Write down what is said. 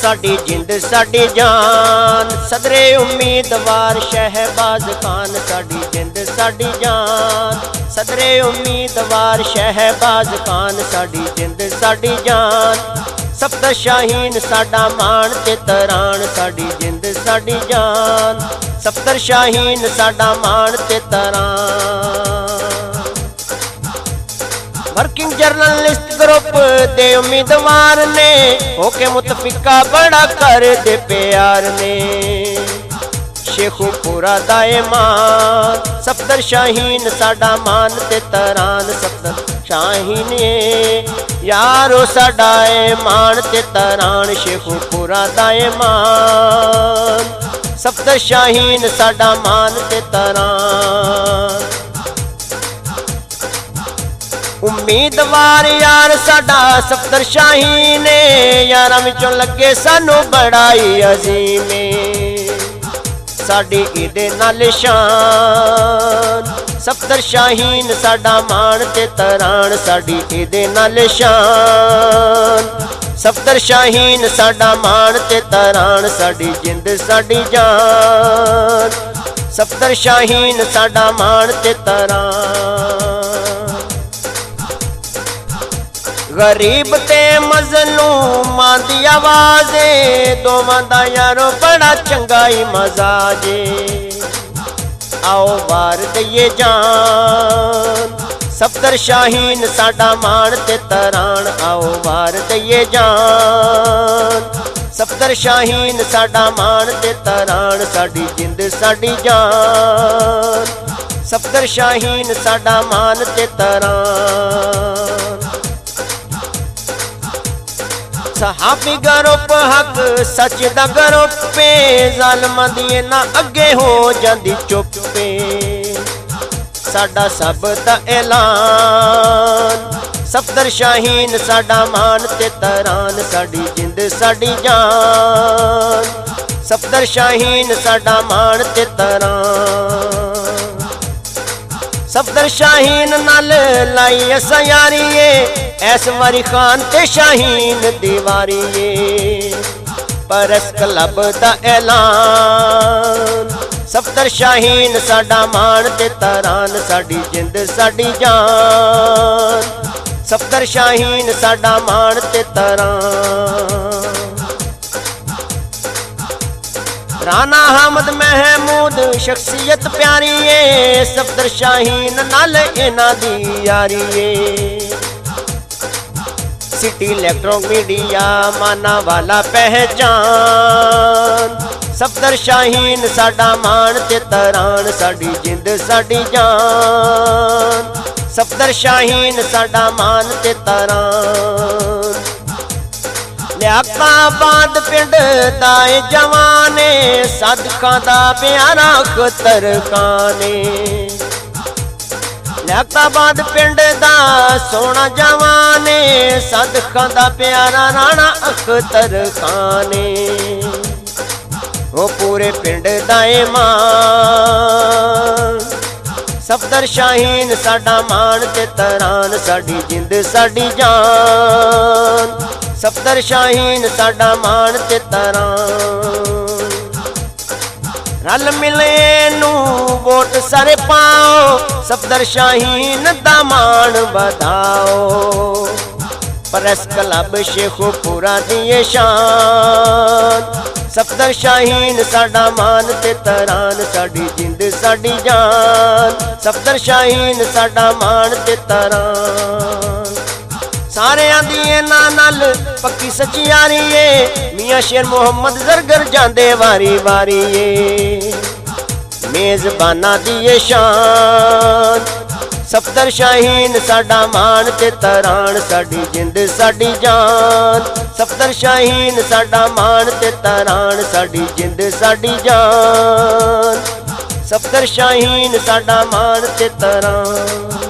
साडी जिंद साडी जान, सदरे उम्मीदवार शहबाज खान। साडी जिंद साडी जान, सदरे उम्मीदवार शहबाज खान। साडी जिंद साडी जान, सफ्तर शाहीन साडा मान ते तरान। साडी जिंद साडी जान, सफ्तर शाहीन साडा मान ते तरान। वर्किंग जर्नलिस्ट ग्रुप दे उम्मीदवार ने होके मुतफिका बड़ा कर दे प्यार ने। शेखुपुरा दा ईमान, सफ्तर शाहीन साडा मान ते तरान। सफ्तर शाहीन यारो साडा ईमान ते तरान। शेखुपुरा दा ईमान, सफ्तर शाहीन साडा मान ते तरान। उम्मीदवार यार साडा सफ्तर शाहीन, यारां विचों लगे सानू बड़ाई अजीम। साडी इहदे नाल शान, सफ्तर शाहीन साडा मान ते तरान। साडी इहदे नाल शान, सफ्तर शाहीन साडा मान ते तरान। साडी जिंद साडी जान, सफ्तर शाहीन साडा मान ते तरान। गरीब ते मज़लूमां दी आवाज़, दोवां दा यारो बड़ा चंगा ही मजाजे। आओ वार दईए जान, सफ्तर शाहीन साडा मान ते तरान। आओ वार दईए जान, सफ्तर शाहीन साडा मान ते तरान। साडी जिंद साडी जान, सफ्तर शाहीन साडा मान ते तरान। सहाबी ग्रुप हक सच दा ग्रुप पे, ज़ालिमां दी ना अगे हो जांदी चुप्पे। साडा सब दा ऐलान, सफ्तर शाहीन साडा मान ते तरान। साडी जिंद साडी जान, सफ्तर शाहीन साडा मान ते तरान। सफ्तर शाहीन नाल लाई असां यारीए, ऐस वारी खान ते शाहीन दीवारीए। परस क्लब दा ऐलान, सफ्तर शाहीन साडा मान ते तरान। साडी जिंद साडी जान, सफ्तर शाहीन साडा मान ते तरान। राना हामद महमूद शख्सियत प्यारी है, सफ्तर शाहीन नाल इना दी यारी है। सिटी इलेक्ट्रॉनिक मीडिया माना वाला पहचान, सफ्तर शाहीन साडा मान ते तरान। साडी जिंद साडी जान, सफ्तर शाहीन साडा मान ते तरान। लियाकाबाद पिंड दाए जवाने, सदखां दा प्यारा अख्तर खाने। लियाकाबाद पिंड दा सोना जवाने, सदखां दा प्यारा राणा अख्तर खाने। वो पूरे पिंड दा ईमान, सफ्तर शाहीन साडा मान ते तरान। साडी जिंद साडी जान, सफ्तर शाहीन साडा मान ते तरान। रल मिले नू वोट सारे पाओ, सफ्तर शाहीन दा मान बधाओ। प्रेस क्लब शेखुपुरा दी शान, सफ्तर शाहीन साडा मान ते तरान। साडी जिंद साडी जान, सफ्तर शाहीन साडा मान ते तरान। सारियां दी इन्हां नाल पक्की सच्ची यारी है, मियां शेर मोहम्मद ज़रगर जांदे वारी वारी है। मेज़बाना दी शान, सफ्तर शाहीन साडा मान ते तरान। साडी जिंद साडी जान, सफ्तर शाहीन साडा मान ते तरान। साडी जिंद साडी जान, सफ्तर शाहीन साडा मान ते तरान।